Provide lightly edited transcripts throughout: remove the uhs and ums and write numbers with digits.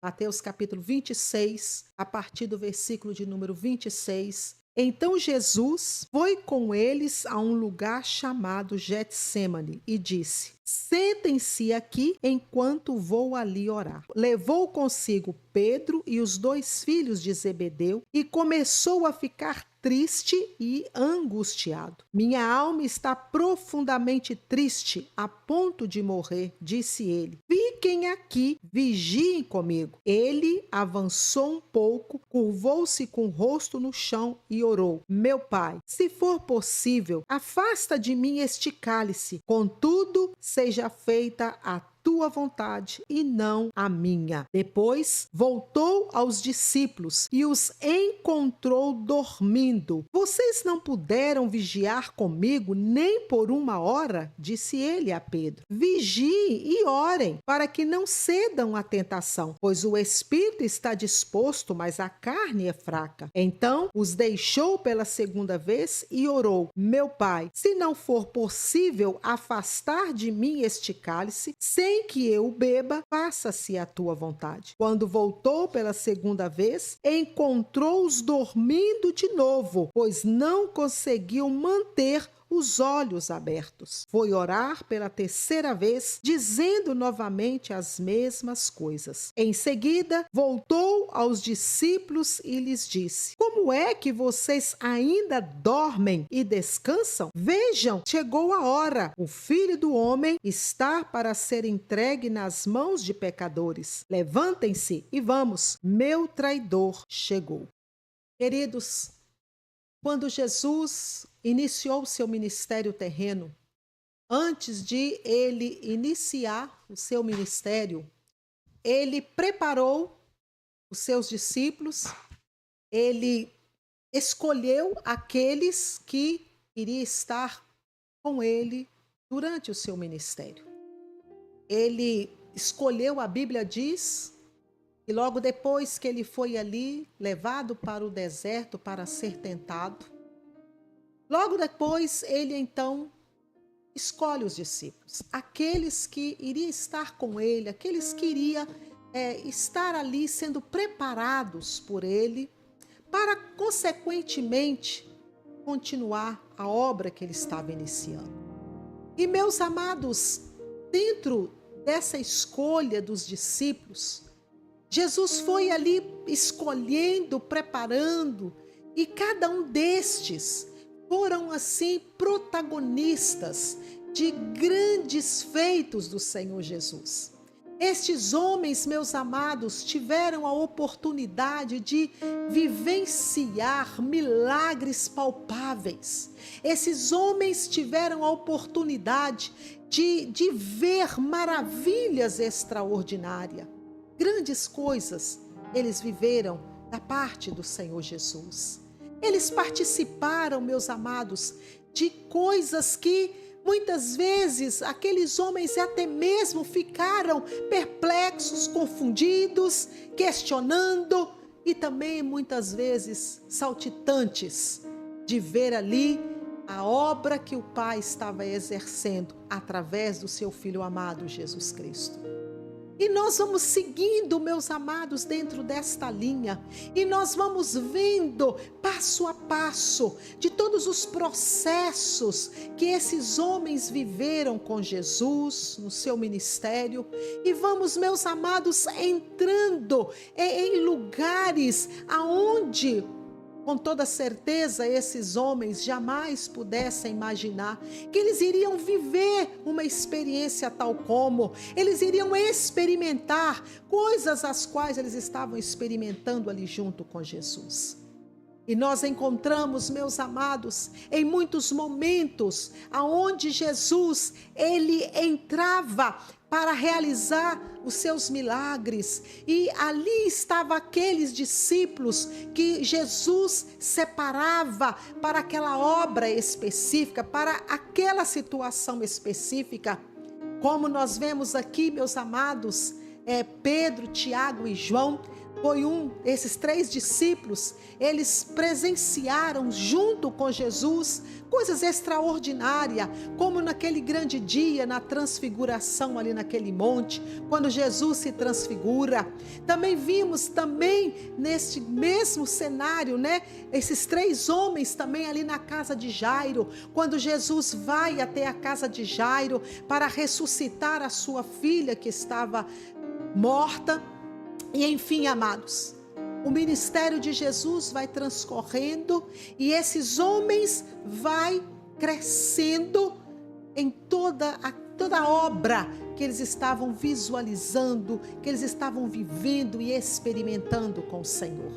Mateus capítulo 26, a partir do versículo de número 26. Então Jesus foi com eles a um lugar chamado Getsêmani e disse: Sentem-se aqui enquanto vou ali orar. Levou consigo Pedro e os 2 filhos de Zebedeu e começou a ficar triste e angustiado. Minha alma está profundamente triste, a ponto de morrer, disse ele. Fiquem aqui, vigiem comigo. Ele avançou um pouco, curvou-se com o rosto no chão e orou: Meu pai, se for possível, afasta de mim este cálice. Contudo, seja feita a tua vontade e não a minha. Depois voltou aos discípulos e os encontrou dormindo. Vocês não puderam vigiar comigo nem por 1 hora? Disse ele a Pedro. Vigiem e orem, para que não cedam à tentação, pois o espírito está disposto, mas a carne é fraca. Então os deixou pela 2ª vez e orou: Meu pai, se não for possível afastar de mim este cálice, sem que eu o beba, faça-se a tua vontade. Quando voltou pela 2ª vez, encontrou-os dormindo de novo, pois não conseguiu manter os olhos abertos. Foi orar pela 3ª vez, dizendo novamente as mesmas coisas. Em seguida, voltou aos discípulos e lhes disse: Como é que vocês ainda dormem e descansam? Vejam, chegou a hora. O Filho do Homem está para ser entregue nas mãos de pecadores. Levantem-se e vamos. Meu traidor chegou. Queridos, quando Jesus iniciou seu ministério terreno, antes de ele iniciar o seu ministério, ele preparou os seus discípulos, ele escolheu aqueles que iriam estar com ele durante o seu ministério. Ele escolheu, a Bíblia diz, e logo depois que ele foi ali, levado para o deserto para ser tentado, logo depois ele então escolhe os discípulos, aqueles que iriam estar com ele, aqueles que iriam estar ali sendo preparados por ele, para consequentemente continuar a obra que ele estava iniciando. E meus amados, dentro dessa escolha dos discípulos, Jesus foi ali escolhendo, preparando, e cada um destes foram assim protagonistas de grandes feitos do Senhor Jesus. Estes homens, meus amados, tiveram a oportunidade de vivenciar milagres palpáveis. Esses homens tiveram a oportunidade de ver maravilhas extraordinárias. Grandes coisas eles viveram da parte do Senhor Jesus. Eles participaram, meus amados, de coisas que muitas vezes aqueles homens até mesmo ficaram perplexos, confundidos, questionando e também muitas vezes saltitantes de ver ali a obra que o Pai estava exercendo através do seu Filho amado Jesus Cristo. E nós vamos seguindo, meus amados, dentro desta linha. E nós vamos vendo, passo a passo, de todos os processos que esses homens viveram com Jesus, no seu ministério. E vamos, meus amados, entrando em lugares aonde, com toda certeza, esses homens jamais pudessem imaginar que eles iriam viver uma experiência tal como, eles iriam experimentar coisas as quais eles estavam experimentando ali junto com Jesus. E nós encontramos, meus amados, em muitos momentos, aonde Jesus, ele entrava para realizar os seus milagres. E ali estavam aqueles discípulos que Jesus separava para aquela obra específica, para aquela situação específica. Como nós vemos aqui, meus amados, Pedro, Tiago e João, esses 3 discípulos, eles presenciaram junto com Jesus coisas extraordinárias, como naquele grande dia, na transfiguração ali naquele monte, quando Jesus se transfigura. Também vimos neste mesmo cenário, esses 3 homens também ali na casa de Jairo, quando Jesus vai até a casa de Jairo para ressuscitar a sua filha que estava morta. E enfim, amados, o ministério de Jesus vai transcorrendo e esses homens vai crescendo em toda a obra que eles estavam visualizando, que eles estavam vivendo e experimentando com o Senhor.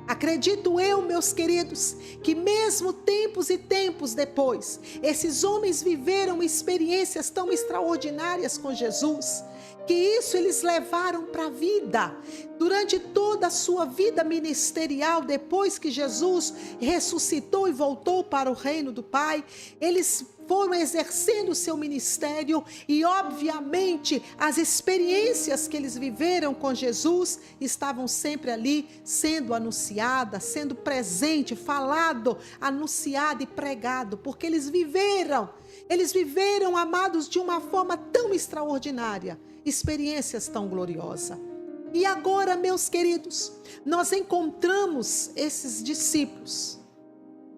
Acredito eu, meus queridos, que mesmo tempos e tempos depois, esses homens viveram experiências tão extraordinárias com Jesus, que isso eles levaram para a vida. Durante toda a sua vida ministerial, depois que Jesus ressuscitou e voltou para o reino do Pai, eles foram exercendo o seu ministério e, obviamente, as experiências que eles viveram com Jesus estavam sempre ali sendo anunciadas, sendo presente, falado, anunciado e pregado, porque eles viveram, amados, de uma forma tão extraordinária, experiências tão gloriosas. E agora, meus queridos, nós encontramos esses discípulos,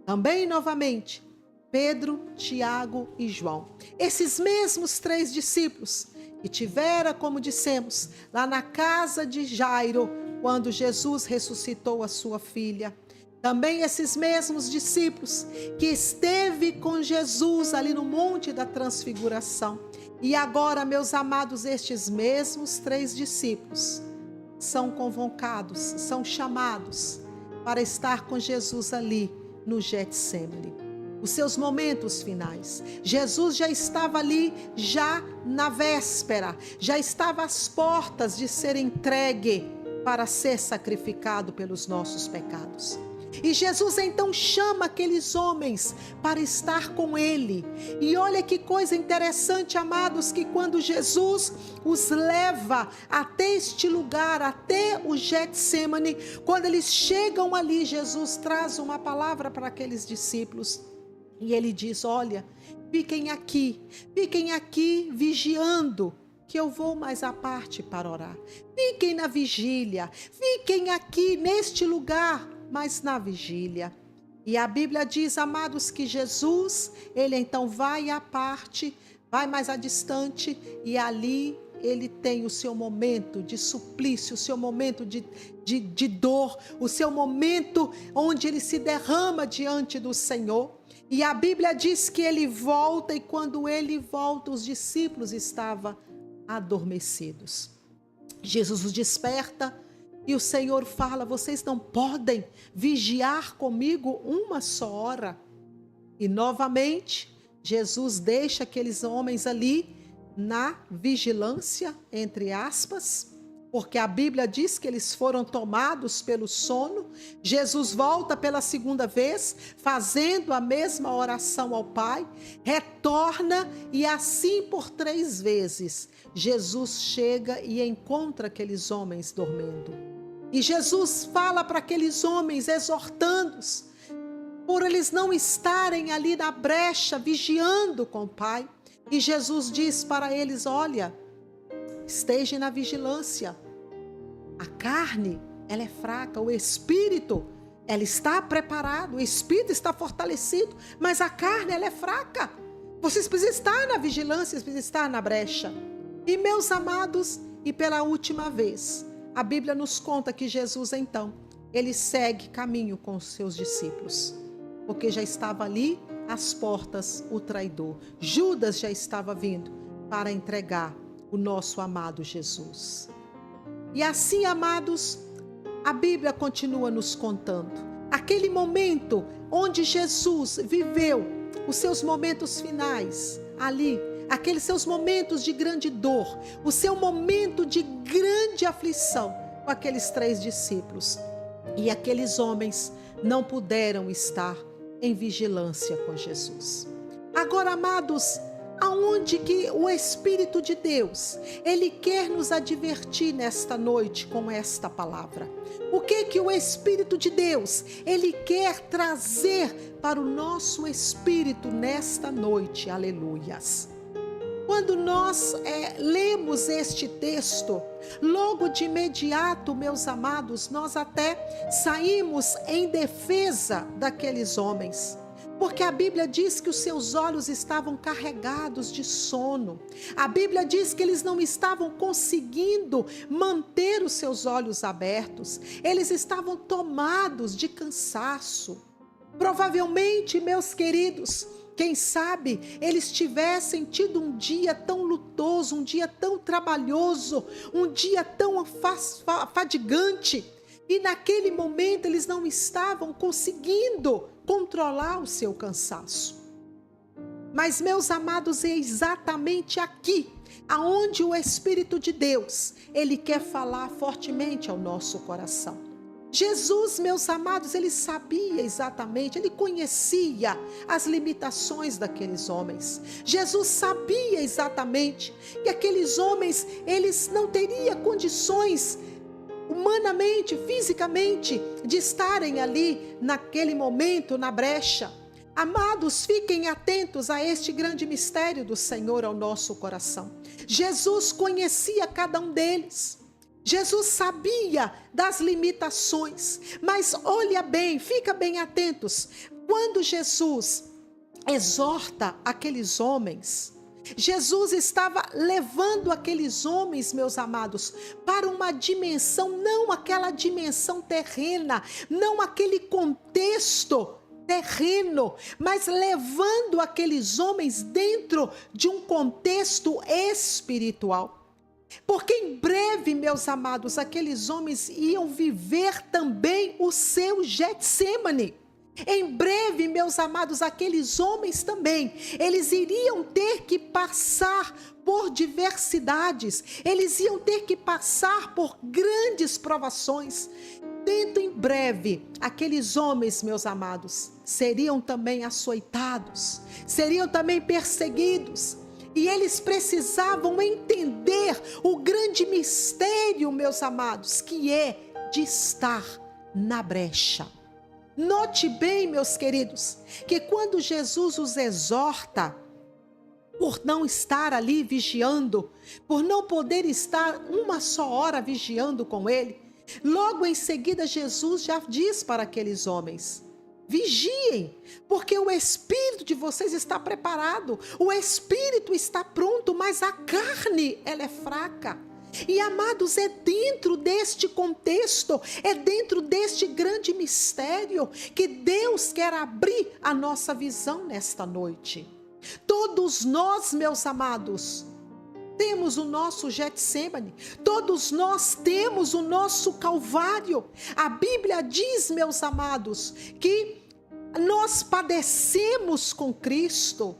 também novamente, Pedro, Tiago e João. Esses mesmos 3 discípulos que tiveram, como dissemos, lá na casa de Jairo, quando Jesus ressuscitou a sua filha. Também esses mesmos discípulos que esteve com Jesus ali no Monte da Transfiguração. E agora, meus amados, estes mesmos 3 discípulos são convocados, são chamados para estar com Jesus ali no Getsêmani. Os seus momentos finais. Jesus já estava ali, já na véspera, já estava às portas de ser entregue para ser sacrificado pelos nossos pecados. E Jesus então chama aqueles homens para estar com ele. E olha que coisa interessante, amados, que quando Jesus os leva até este lugar, até o Getsêmani, quando eles chegam ali, Jesus traz uma palavra para aqueles discípulos. E ele diz: olha, fiquem aqui vigiando, que eu vou mais à parte para orar. Fiquem na vigília, fiquem aqui neste lugar, mas na vigília. E a Bíblia diz, amados, que Jesus, ele então vai à parte, vai mais à distante, e ali ele tem o seu momento de suplício, o seu momento de dor, o seu momento onde ele se derrama diante do Senhor. E a Bíblia diz que ele volta, e quando ele volta, os discípulos estavam adormecidos. Jesus os desperta e o Senhor fala: vocês não podem vigiar comigo uma só hora. E novamente, Jesus deixa aqueles homens ali na vigilância, entre aspas, porque a Bíblia diz que eles foram tomados pelo sono. Jesus volta pela segunda vez, fazendo a mesma oração ao Pai, retorna, e assim por 3 vezes, Jesus chega e encontra aqueles homens dormindo. E Jesus fala para aqueles homens, exortando-os, por eles não estarem ali na brecha, vigiando com o Pai. E Jesus diz para eles: olha, estejam na vigilância. A carne, ela é fraca, o espírito, ela está preparado, o espírito está fortalecido, mas a carne, ela é fraca. Vocês precisam estar na vigilância, precisam estar na brecha. E, meus amados, e pela última vez, a Bíblia nos conta que Jesus, então, ele segue caminho com os seus discípulos, porque já estava ali às portas o traidor. Judas já estava vindo para entregar o nosso amado Jesus. E assim, amados, a Bíblia continua nos contando aquele momento onde Jesus viveu os seus momentos finais ali, aqueles seus momentos de grande dor, o seu momento de grande aflição com aqueles 3 discípulos. E aqueles homens não puderam estar em vigilância com Jesus. Agora, amados, Aonde que o Espírito de Deus, ele quer nos advertir nesta noite com esta palavra? O que o Espírito de Deus, ele quer trazer para o nosso espírito nesta noite? Aleluias. Quando nós lemos este texto, logo de imediato, meus amados, nós até saímos em defesa daqueles homens. Porque a Bíblia diz que os seus olhos estavam carregados de sono. A Bíblia diz que eles não estavam conseguindo manter os seus olhos abertos. Eles estavam tomados de cansaço. Provavelmente, meus queridos, quem sabe eles tivessem tido um dia tão lutoso, um dia tão trabalhoso, um dia tão fadigante. E naquele momento eles não estavam conseguindo controlar o seu cansaço. Mas, meus amados, é exatamente aqui, aonde o Espírito de Deus, ele quer falar fortemente ao nosso coração. Jesus, meus amados, ele sabia exatamente, ele conhecia as limitações daqueles homens. Jesus sabia exatamente que aqueles homens, eles não teriam condições humanamente, fisicamente, de estarem ali naquele momento na brecha. Amados, fiquem atentos a este grande mistério do Senhor ao nosso coração. Jesus conhecia cada um deles. Jesus sabia das limitações, mas olha bem, fica bem atentos. Quando Jesus exorta aqueles homens, Jesus estava levando aqueles homens, meus amados, para uma dimensão, não aquela dimensão terrena, não aquele contexto terreno, mas levando aqueles homens dentro de um contexto espiritual. Porque em breve, meus amados, aqueles homens iam viver também o seu Getsêmani. Em breve, meus amados, aqueles homens também, eles iriam ter que passar por diversidades, eles iam ter que passar por grandes provações. Dentro em breve, aqueles homens, meus amados, seriam também açoitados, seriam também perseguidos. E eles precisavam entender o grande mistério, meus amados, que é de estar na brecha. Note bem, meus queridos, que quando Jesus os exorta, por não estar ali vigiando, por não poder estar uma só hora vigiando com ele, logo em seguida Jesus já diz para aqueles homens: vigiem, porque o espírito de vocês está preparado, o espírito está pronto, mas a carne, ela é fraca. E, amados, é dentro deste contexto, é dentro deste grande mistério que Deus quer abrir a nossa visão nesta noite. Todos nós, meus amados, temos o nosso Getsêmani, todos nós temos o nosso Calvário. A Bíblia diz, meus amados, que nós padecemos com Cristo.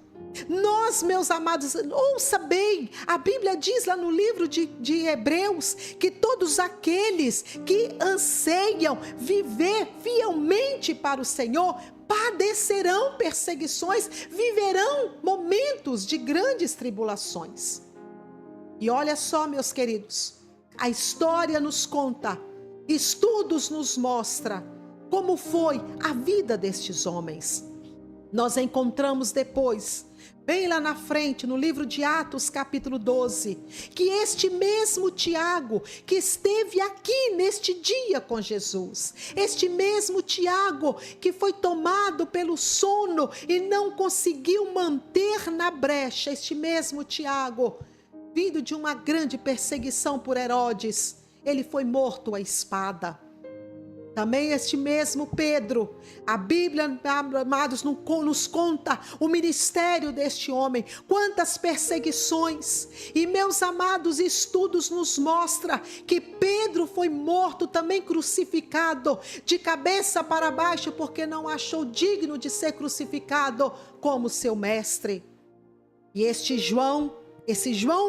Nós, meus amados, ouça bem, a Bíblia diz lá no livro de Hebreus, que todos aqueles que anseiam viver fielmente para o Senhor, padecerão perseguições, viverão momentos de grandes tribulações. E olha só, meus queridos, a história nos conta, estudos nos mostram como foi a vida destes homens. Nós encontramos depois, bem lá na frente, no livro de Atos, capítulo 12, que este mesmo Tiago, que esteve aqui neste dia com Jesus, este mesmo Tiago, que foi tomado pelo sono e não conseguiu manter na brecha, este mesmo Tiago, vindo de uma grande perseguição por Herodes, ele foi morto à espada. Também este mesmo Pedro, a Bíblia, amados, nos conta o ministério deste homem, quantas perseguições. E, meus amados, estudos nos mostram que Pedro foi morto, também crucificado, de cabeça para baixo, porque não achou digno de ser crucificado como seu mestre. E esse João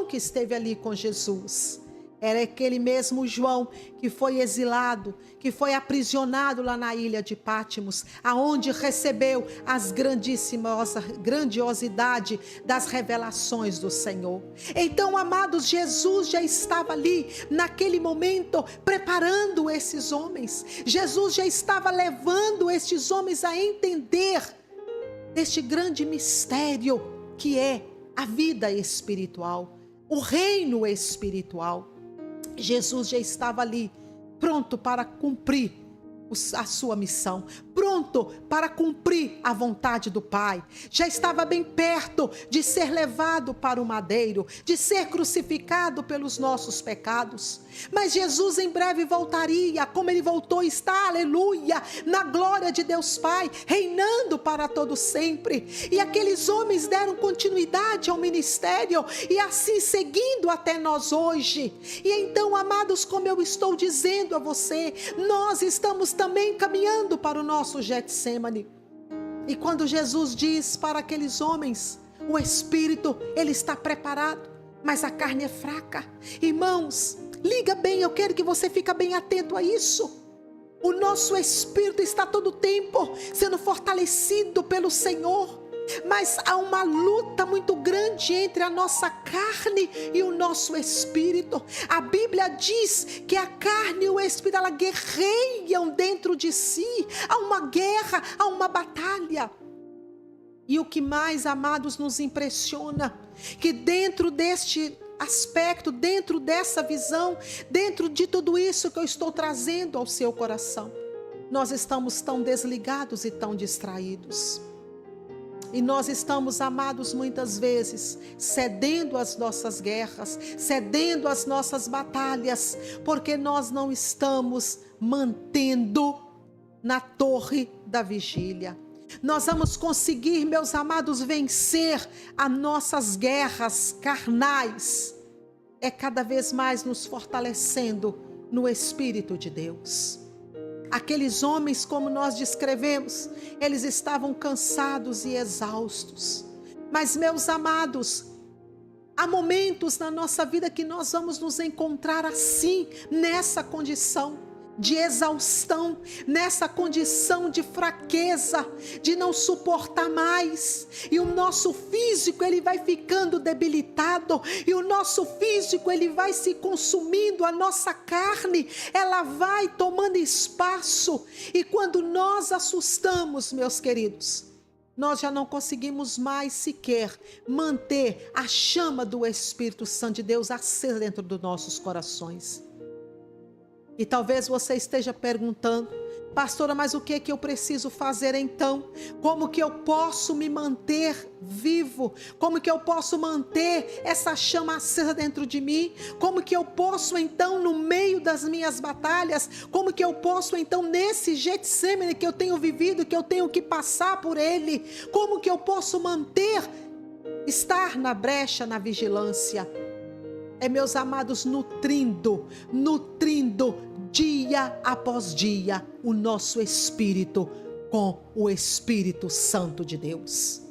que esteve ali com Jesus, Era aquele mesmo João que foi exilado, que foi aprisionado lá na ilha de Patmos, aonde recebeu as grandiosidade das revelações do Senhor. Então, amados, Jesus já estava ali, naquele momento, preparando esses homens. Jesus já estava levando estes homens a entender este grande mistério que é a vida espiritual, o reino espiritual. Jesus já estava ali, pronto para cumprir a sua missão, pronto para cumprir a vontade do Pai. Já estava bem perto de ser levado para o madeiro, de ser crucificado pelos nossos pecados. Mas Jesus em breve voltaria, como ele voltou, está, aleluia, na glória de Deus Pai, reinando para todo sempre. E aqueles homens deram continuidade ao ministério, e assim seguindo até nós hoje. E então, amados, como eu estou dizendo a você, nós estamos também caminhando para o nosso Getsemane. E quando Jesus diz para aqueles homens, o espírito, ele está preparado, mas a carne é fraca. Irmãos, liga bem, eu quero que você fique bem atento a isso. O nosso espírito está todo o tempo sendo fortalecido pelo Senhor, mas há uma luta muito grande entre a nossa carne e o nosso espírito. A Bíblia diz que a carne e o espírito, elas guerreiam dentro de si. Há uma guerra, há uma batalha. E o que mais, amados, nos impressiona, que dentro deste aspecto, dentro dessa visão, dentro de tudo isso que eu estou trazendo ao seu coração, nós estamos tão desligados e tão distraídos. E nós estamos, amados, muitas vezes cedendo às nossas guerras, cedendo às nossas batalhas, porque nós não estamos mantendo na torre da vigília. Nós vamos conseguir, meus amados, vencer as nossas guerras carnais, é cada vez mais nos fortalecendo no Espírito de Deus. Aqueles homens, como nós descrevemos, eles estavam cansados e exaustos. Mas, meus amados, há momentos na nossa vida que nós vamos nos encontrar assim, nessa condição de exaustão, nessa condição de fraqueza, de não suportar mais, e o nosso físico, ele vai ficando debilitado, e o nosso físico, ele vai se consumindo, a nossa carne, ela vai tomando espaço, e quando nós assustamos, meus queridos, nós já não conseguimos mais sequer manter a chama do Espírito Santo de Deus acesa dentro dos nossos corações. E talvez você esteja perguntando: pastora, mas o que é que eu preciso fazer então? Como que eu posso me manter vivo? Como que eu posso manter essa chama acesa dentro de mim? Como que eu posso então, no meio das minhas batalhas, como que eu posso então, nesse Getsemane que eu tenho vivido, que eu tenho que passar por ele, como que eu posso estar na brecha, na vigilância? É, meus amados, nutrindo dia após dia o nosso espírito com o Espírito Santo de Deus.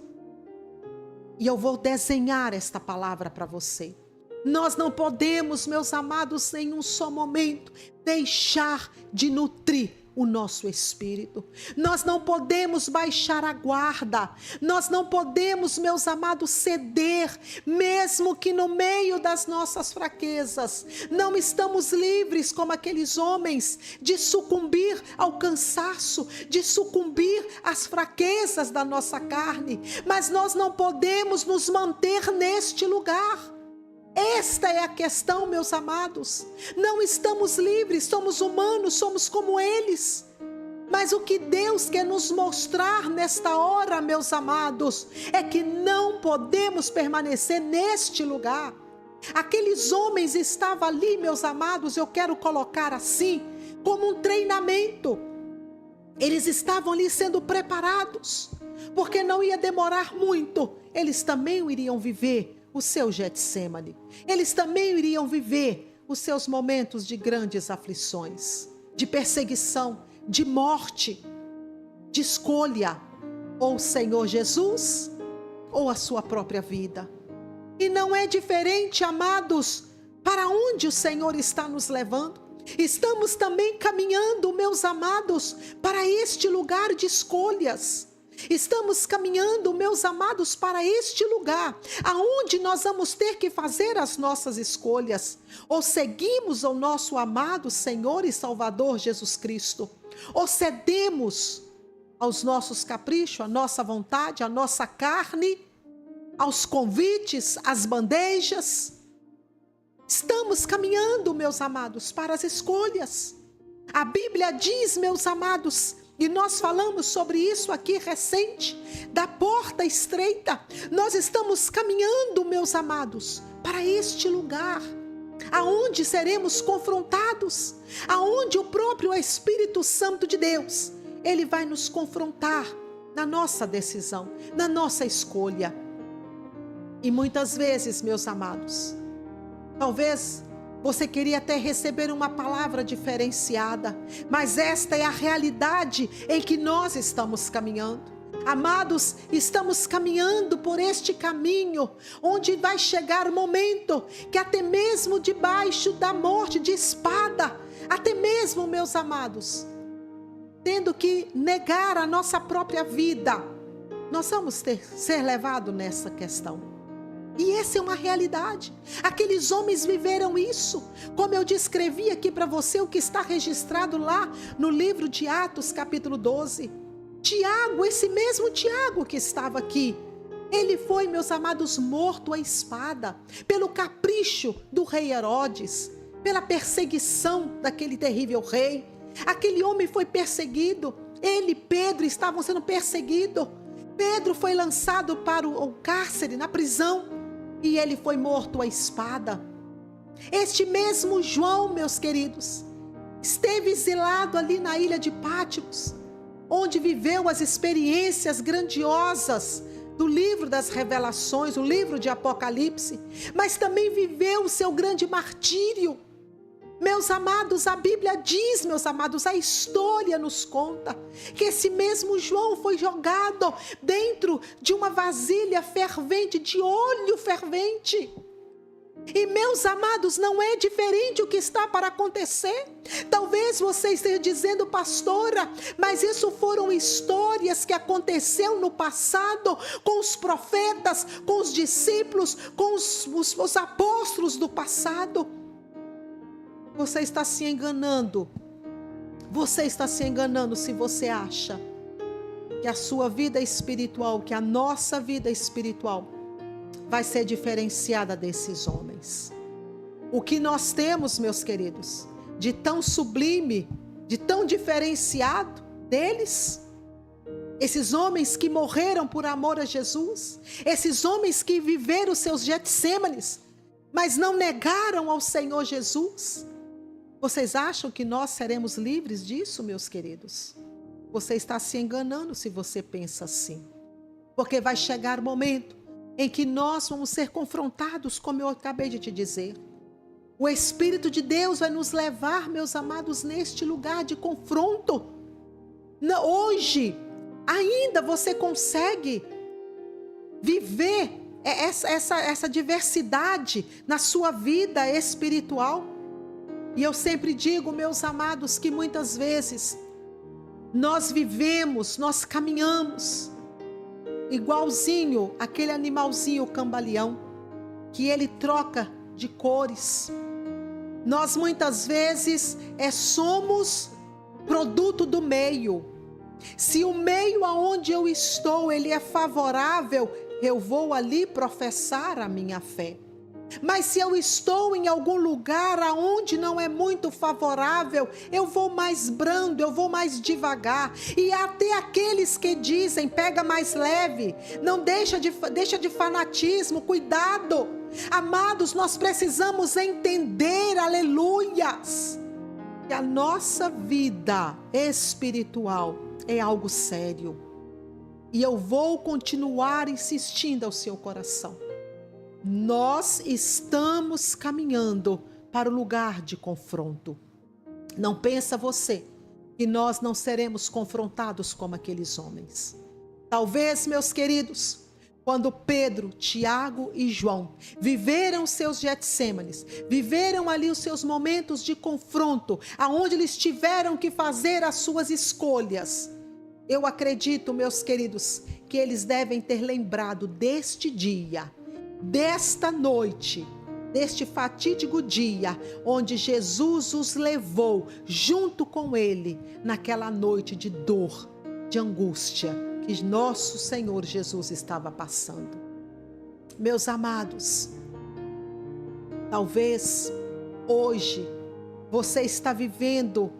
E eu vou desenhar esta palavra para você. Nós não podemos, meus amados, em um só momento deixar de nutrir o nosso espírito. Nós não podemos baixar a guarda. Nós não podemos, meus amados, ceder, mesmo que no meio das nossas fraquezas. Não estamos livres como aqueles homens de sucumbir ao cansaço, de sucumbir às fraquezas da nossa carne. Mas nós não podemos nos manter neste lugar. Esta é a questão, meus amados. Não estamos livres, somos humanos, somos como eles. Mas o que Deus quer nos mostrar nesta hora, meus amados, é que não podemos permanecer neste lugar. Aqueles homens estavam ali, meus amados, eu quero colocar assim, como um treinamento. Eles estavam ali sendo preparados, porque não ia demorar muito. Eles também iriam viver o seu Getsemane. Eles também iriam viver os seus momentos de grandes aflições, de perseguição, de morte, de escolha, ou o Senhor Jesus, ou a sua própria vida. E não é diferente, amados, Para onde o Senhor está nos levando? Estamos também caminhando, meus amados, para este lugar de escolhas. Estamos caminhando, meus amados, para este lugar, aonde nós vamos ter que fazer as nossas escolhas. Ou seguimos ao nosso amado Senhor e Salvador Jesus Cristo, ou cedemos aos nossos caprichos, à nossa vontade, à nossa carne, aos convites, às bandejas. Estamos caminhando, meus amados, para as escolhas. A Bíblia diz, meus amados, e nós falamos sobre isso aqui recente, da porta estreita. Nós estamos caminhando, meus amados, para este lugar, aonde seremos confrontados, aonde o próprio Espírito Santo de Deus, ele vai nos confrontar na nossa decisão, na nossa escolha. E muitas vezes, meus amados, talvez você queria até receber uma palavra diferenciada, mas esta é a realidade em que nós estamos caminhando. Amados, estamos caminhando por este caminho, onde vai chegar o momento que até mesmo debaixo da morte de espada, até mesmo, meus amados, tendo que negar a nossa própria vida, nós vamos ser levados nessa questão. E essa é uma realidade. Aqueles homens viveram isso, como eu descrevi aqui para você, o que está registrado lá no livro de Atos, capítulo 12. Tiago, esse mesmo Tiago que estava aqui, ele foi, meus amados, morto à espada, pelo capricho do rei Herodes, pela perseguição daquele terrível rei. Aquele homem foi perseguido, ele e Pedro estavam sendo perseguidos. Pedro foi lançado para o cárcere, na prisão, e ele foi morto à espada. Este mesmo João, meus queridos, esteve exilado ali na ilha de Patmos, onde viveu as experiências grandiosas do livro das Revelações, o livro de Apocalipse, mas também viveu o seu grande martírio. Meus amados, a Bíblia diz, meus amados, a história nos conta que esse mesmo João foi jogado dentro de uma vasilha fervente, de óleo fervente. E, meus amados, não é diferente o que está para acontecer. Talvez você esteja dizendo, pastora, mas isso foram histórias que aconteceu no passado com os profetas, com os discípulos, com os apóstolos do passado. Você está se enganando. Você está se enganando se você acha que a sua vida espiritual, que a nossa vida espiritual vai ser diferenciada desses homens. O que nós temos, meus queridos, de tão sublime, de tão diferenciado deles, esses homens que morreram por amor a Jesus, esses homens que viveram seus Getsêmanes, mas não negaram ao Senhor Jesus. Vocês acham que nós seremos livres disso, meus queridos? Você está se enganando se você pensa assim. Porque vai chegar o momento em que nós vamos ser confrontados, como eu acabei de te dizer. O Espírito de Deus vai nos levar, meus amados, neste lugar de confronto. Hoje, ainda você consegue viver essa diversidade na sua vida espiritual. E eu sempre digo, meus amados, que muitas vezes nós vivemos, nós caminhamos igualzinho aquele animalzinho cambaleão, que ele troca de cores. Nós muitas vezes somos produto do meio. Se o meio aonde eu estou, ele é favorável, eu vou ali professar a minha fé. Mas se eu estou em algum lugar aonde não é muito favorável, eu vou mais brando, eu vou mais devagar. E até aqueles que dizem, pega mais leve, não deixa de fanatismo, cuidado. Amados, nós precisamos entender, aleluias, que a nossa vida espiritual é algo sério. E eu vou continuar insistindo ao seu coração. Nós estamos caminhando para o lugar de confronto. Não pensa você que nós não seremos confrontados como aqueles homens. Talvez, meus queridos, quando Pedro, Tiago e João viveram seus Getsêmanes, viveram ali os seus momentos de confronto, aonde eles tiveram que fazer as suas escolhas. Eu acredito, meus queridos, que eles devem ter lembrado deste dia, desta noite, deste fatídico dia, onde Jesus os levou junto com ele, naquela noite de dor, de angústia, que nosso Senhor Jesus estava passando. Meus amados, talvez hoje você está vivendo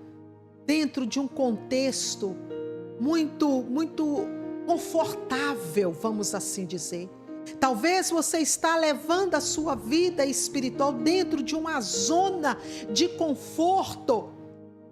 dentro de um contexto muito confortável, vamos assim dizer. Talvez você está levando a sua vida espiritual dentro de uma zona de conforto.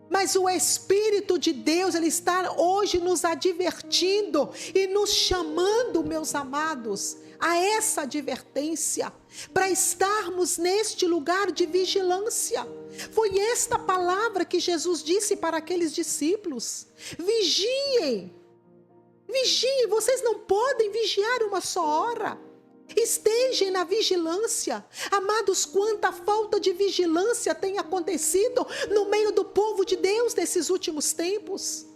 Mas o Espírito de Deus, Ele está hoje nos advertindo e nos chamando, meus amados, a essa advertência, para estarmos neste lugar de vigilância. Foi esta palavra que Jesus disse para aqueles discípulos: vigiem, vigiem, vocês não podem vigiar uma só hora. Estejam na vigilância. Amados, quanta falta de vigilância tem acontecido no meio do povo de Deus nesses últimos tempos.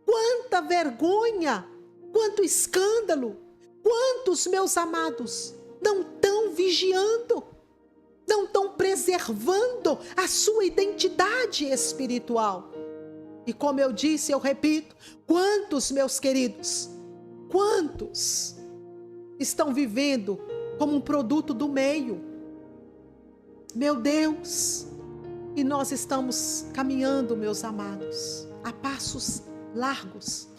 Quanta vergonha, quanto escândalo. Quantos, meus amados, não estão vigiando, não estão preservando a sua identidade espiritual. E como eu disse, eu repito, quantos, meus queridos, quantos estão vivendo como um produto do meio? Meu Deus, e nós estamos caminhando, meus amados, a passos largos.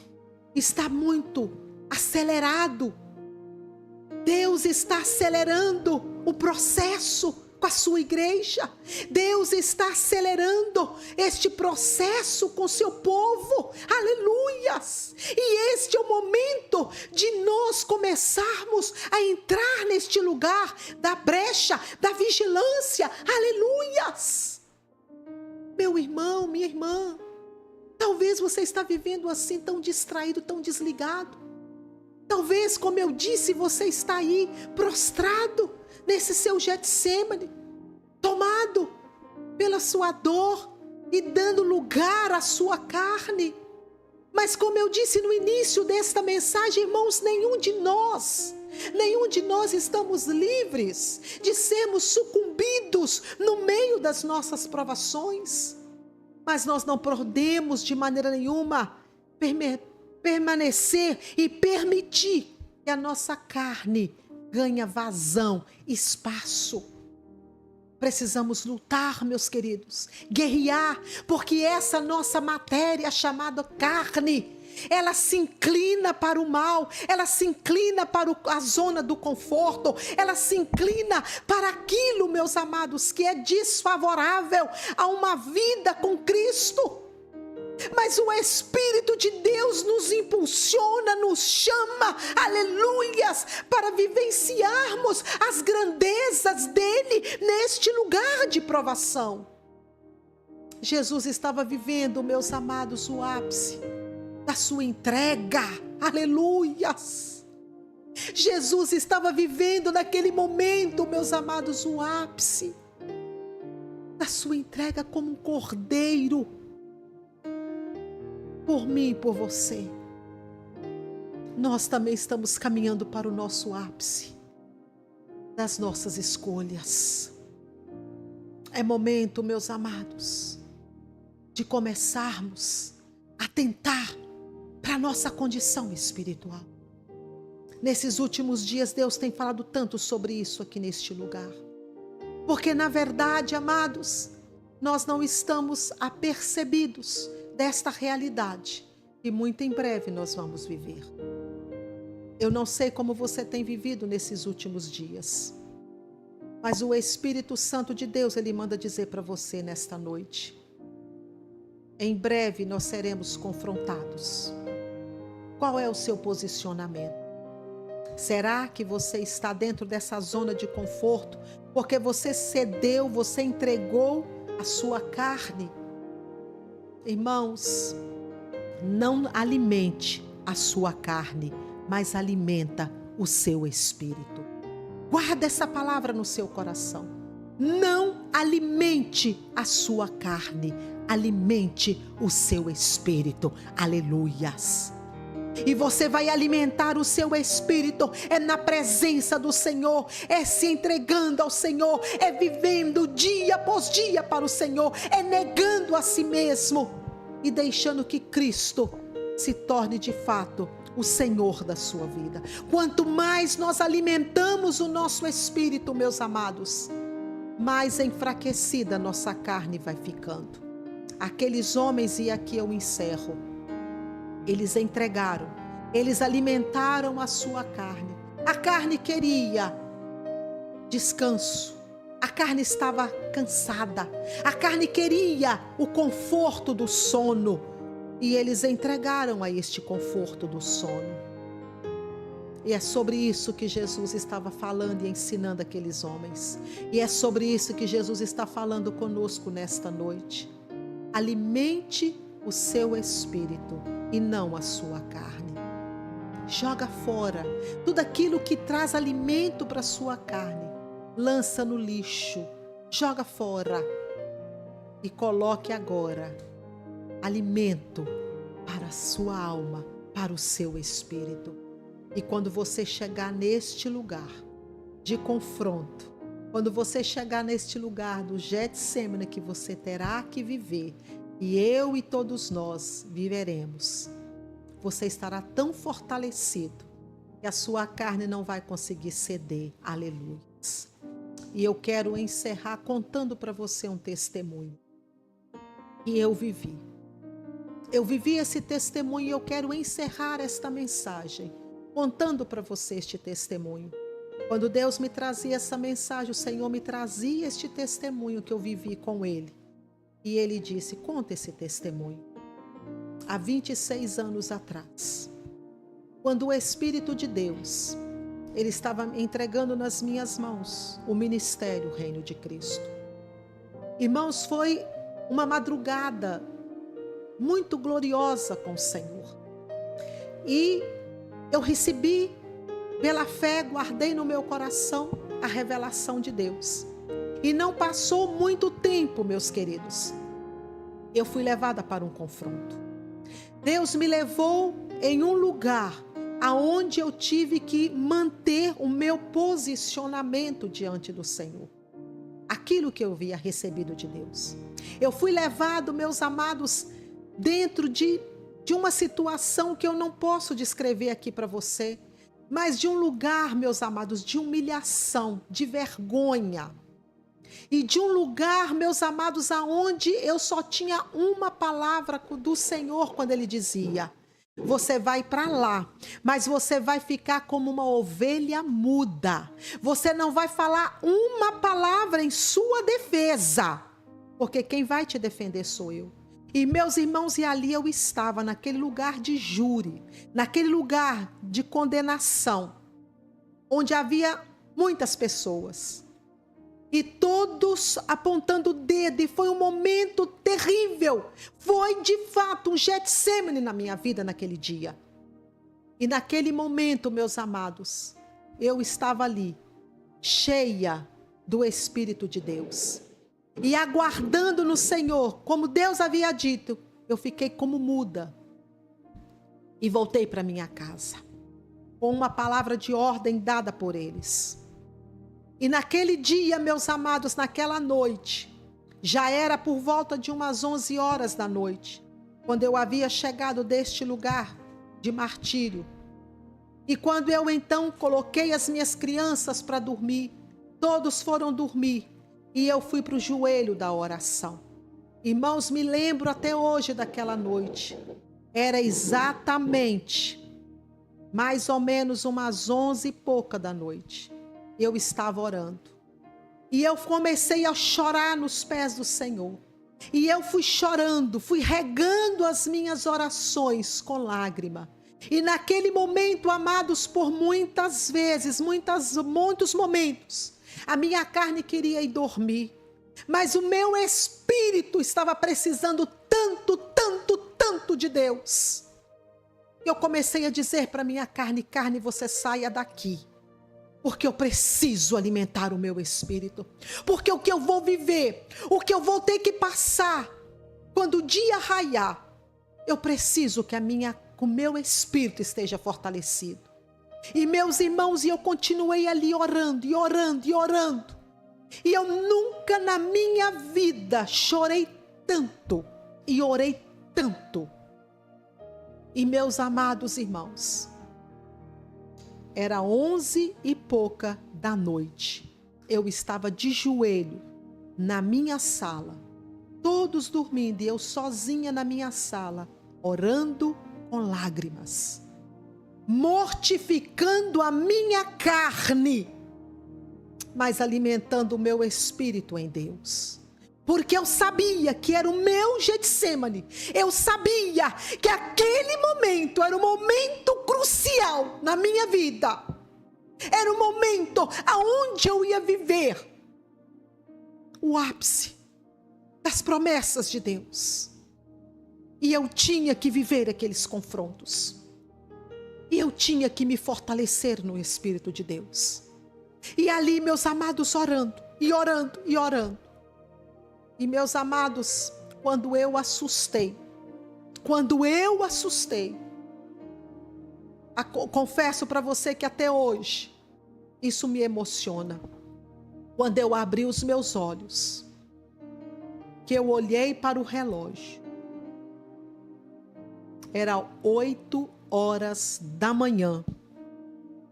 Está muito acelerado. Deus está acelerando o processo com a sua igreja. Deus está acelerando este processo com seu povo. Aleluias! E este é o momento de nós começarmos a entrar neste lugar da brecha, da vigilância. Aleluias! Meu irmão, minha irmã, talvez você está vivendo assim, tão distraído, tão desligado. Talvez, como eu disse, você está aí prostrado nesse seu Getsêmane, tomado pela sua dor e dando lugar à sua carne. Mas como eu disse no início desta mensagem, irmãos, nenhum de nós estamos livres de sermos sucumbidos no meio das nossas provações. Mas nós não podemos de maneira nenhuma permanecer e permitir que a nossa carne ganhe vazão, espaço. Precisamos lutar, meus queridos, guerrear, porque essa nossa matéria chamada carne, ela se inclina para o mal, ela se inclina para a zona do conforto, ela se inclina para aquilo, meus amados, que é desfavorável a uma vida com Cristo. Mas o Espírito de Deus nos impulsiona, nos chama, aleluias, para vivenciarmos as grandezas dele neste lugar de provação. Jesus estava vivendo, meus amados, o ápice da sua entrega, aleluias. Jesus estava vivendo naquele momento, meus amados, o ápice da sua entrega como um cordeiro, por mim e por você. Nós também estamos caminhando para o nosso ápice das nossas escolhas. É momento, meus amados, de começarmos a atentar para a nossa condição espiritual. Nesses últimos dias, Deus tem falado tanto sobre isso aqui neste lugar. Porque, na verdade, amados, nós não estamos apercebidos desta realidade que muito em breve nós vamos viver. Eu não sei como você tem vivido nesses últimos dias, mas o Espírito Santo de Deus, Ele manda dizer para você nesta noite: em breve nós seremos confrontados. Qual é o seu posicionamento? Será que você está dentro dessa zona de conforto porque você cedeu, você entregou a sua carne? Irmãos, não alimente a sua carne, mas alimenta o seu espírito. Guarda essa palavra no seu coração. Não alimente a sua carne, alimente o seu espírito. Aleluias. E você vai alimentar o seu espírito, é na presença do Senhor, é se entregando ao Senhor, é vivendo dia após dia para o Senhor, é negando a si mesmo e deixando que Cristo se torne de fato o Senhor da sua vida. Quanto mais nós alimentamos o nosso espírito, meus amados, mais enfraquecida nossa carne vai ficando. Aqueles homens, e aqui eu encerro, eles entregaram, eles alimentaram a sua carne. A carne queria descanso, a carne estava cansada, a carne queria o conforto do sono, e eles entregaram a este conforto do sono. E é sobre isso que Jesus estava falando e ensinando aqueles homens. E é sobre isso que Jesus está falando conosco nesta noite. Alimente o seu espírito e não a sua carne. Joga fora tudo aquilo que traz alimento para a sua carne. Lança no lixo, joga fora e coloque agora alimento para a sua alma, para o seu espírito. E quando você chegar neste lugar de confronto, quando você chegar neste lugar do Getsêmani que você terá que viver, e eu e todos nós viveremos, você estará tão fortalecido que a sua carne não vai conseguir ceder. Aleluia. E eu quero encerrar contando para você um testemunho que eu vivi. Eu vivi esse testemunho e eu quero encerrar esta mensagem contando para você este testemunho. Quando Deus me trazia essa mensagem, o Senhor me trazia este testemunho que eu vivi com Ele. E Ele disse: conta esse testemunho. Há 26 anos atrás, quando o Espírito de Deus, Ele estava entregando nas minhas mãos o ministério, o Reino de Cristo. Irmãos, foi uma madrugada muito gloriosa com o Senhor. E eu recebi, pela fé, guardei no meu coração a revelação de Deus. E não passou muito tempo, meus queridos, eu fui levada para um confronto. Deus me levou em um lugar aonde eu tive que manter o meu posicionamento diante do Senhor. Aquilo que eu havia recebido de Deus. Eu fui levado, meus amados, dentro de uma situação que eu não posso descrever aqui para você, mas de um lugar, meus amados, de humilhação, de vergonha. E de um lugar, meus amados, aonde eu só tinha uma palavra do Senhor quando Ele dizia: você vai para lá, mas você vai ficar como uma ovelha muda. Você não vai falar uma palavra em sua defesa, porque quem vai te defender sou eu. E meus irmãos, e ali eu estava, naquele lugar de júri, naquele lugar de condenação, onde havia muitas pessoas. E todos apontando o dedo, e foi um momento terrível. Foi de fato um Getsêmani na minha vida naquele dia. E naquele momento, meus amados, eu estava ali, cheia do Espírito de Deus. E aguardando no Senhor, como Deus havia dito, eu fiquei como muda. E voltei para minha casa, com uma palavra de ordem dada por eles. E naquele dia, meus amados, naquela noite, já era por volta de umas 11 horas da noite, quando eu havia chegado deste lugar de martírio. E quando eu então coloquei as minhas crianças para dormir, todos foram dormir, e eu fui para o joelho da oração. Irmãos, me lembro até hoje daquela noite. Era exatamente, mais ou menos umas 11 e pouca da noite. Eu estava orando. E eu comecei a chorar nos pés do Senhor. E eu fui chorando, fui regando as minhas orações com lágrima. E naquele momento, amados, por muitas vezes, muitos momentos, a minha carne queria ir dormir. Mas o meu espírito estava precisando tanto de Deus. Eu comecei a dizer para minha carne: carne, você saia daqui. Porque eu preciso alimentar o meu espírito. Porque o que eu vou viver, o que eu vou ter que passar, quando o dia raiar, eu preciso que o meu espírito esteja fortalecido. E meus irmãos, e eu continuei ali orando, e orando, e orando. E eu nunca na minha vida chorei tanto, e orei tanto. E meus amados irmãos, era 11 e pouca da noite. Eu estava de joelho na minha sala, todos dormindo, e eu sozinha na minha sala, orando com lágrimas, mortificando a minha carne, mas alimentando o meu espírito em Deus. Porque eu sabia que era o meu Getsemane. Eu sabia que aquele momento era um momento crucial na minha vida. Era um momento aonde eu ia viver o ápice das promessas de Deus. E eu tinha que viver aqueles confrontos. E eu tinha que me fortalecer no Espírito de Deus. E ali, meus amados, orando, e orando, e orando. E meus amados, quando eu assustei, confesso para você que até hoje, isso me emociona. Quando eu abri os meus olhos, que eu olhei para o relógio, era 8h da manhã,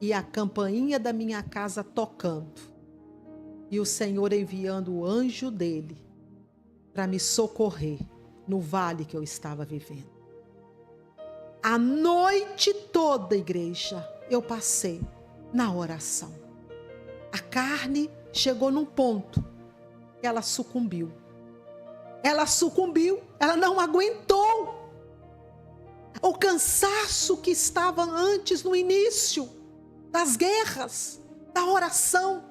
e a campainha da minha casa tocando, e o Senhor enviando o anjo dele para me socorrer no vale que eu estava vivendo. A noite toda, igreja, eu passei na oração. A carne chegou num ponto, ela sucumbiu. Ela não aguentou. O cansaço que estava antes, no início das guerras, da oração,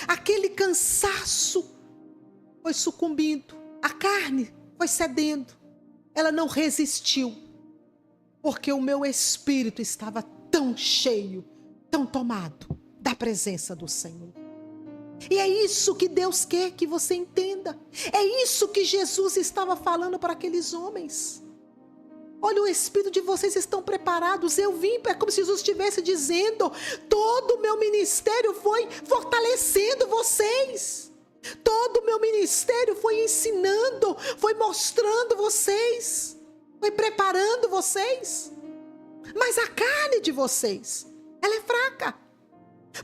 aquele cansaço foi sucumbindo. A carne foi cedendo, ela não resistiu, porque o meu espírito estava tão cheio, tão tomado da presença do Senhor. E é isso que Deus quer que você entenda. É isso que Jesus estava falando para aqueles homens. Olha, o espírito de vocês estão preparados. Eu vim, é como se Jesus estivesse dizendo: todo o meu ministério foi fortalecendo vocês. Todo o meu ministério foi ensinando, foi mostrando vocês, foi preparando vocês. Mas a carne de vocês, ela é fraca.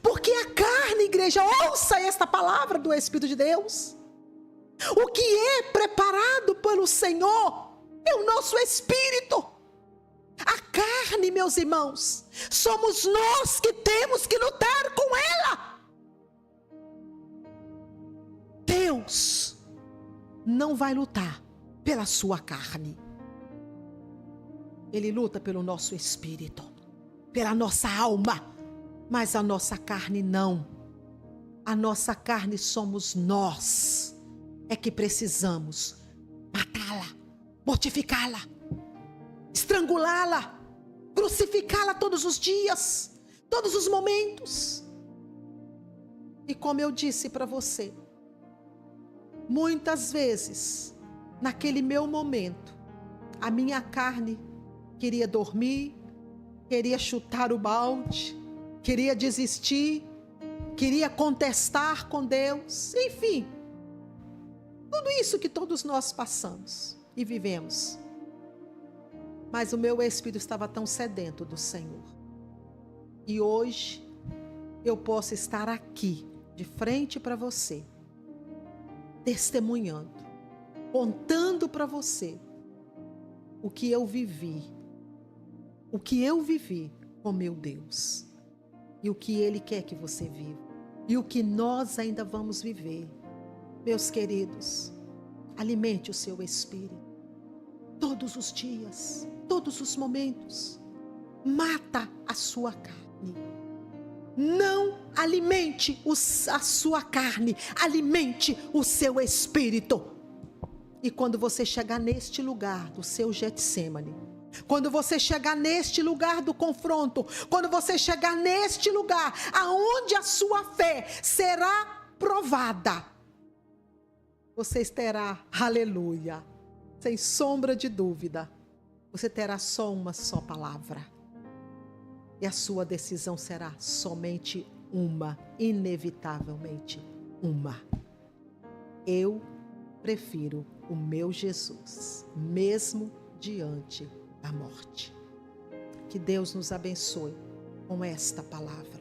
Porque a carne, igreja, ouça esta palavra do Espírito de Deus. O que é preparado pelo Senhor é o nosso espírito. A carne, meus irmãos, somos nós que temos que lutar com ela. Deus não vai lutar pela sua carne. Ele luta pelo nosso espírito, pela nossa alma, mas a nossa carne não. A nossa carne somos nós, é que precisamos matá-la, mortificá-la, estrangulá-la, crucificá-la todos os dias, todos os momentos. E como eu disse para você, muitas vezes, naquele meu momento, a minha carne queria dormir, queria chutar o balde, queria desistir, queria contestar com Deus, enfim, tudo isso que todos nós passamos e vivemos. Mas o meu espírito estava tão sedento do Senhor. E hoje eu posso estar aqui, de frente para você, testemunhando, contando para você o que eu vivi com meu Deus, e o que Ele quer que você viva, e o que nós ainda vamos viver. Meus queridos, alimente o seu espírito, todos os dias, todos os momentos, mata a sua carne. Não alimente a sua carne, alimente o seu espírito. E quando você chegar neste lugar do seu Getsemane, Quando você chegar neste lugar do confronto, quando você chegar neste lugar aonde a sua fé será provada, você terá, aleluia, sem sombra de dúvida, você terá uma só palavra. E a sua decisão será somente uma, inevitavelmente uma. Eu prefiro o meu Jesus, mesmo diante da morte. Que Deus nos abençoe com esta palavra.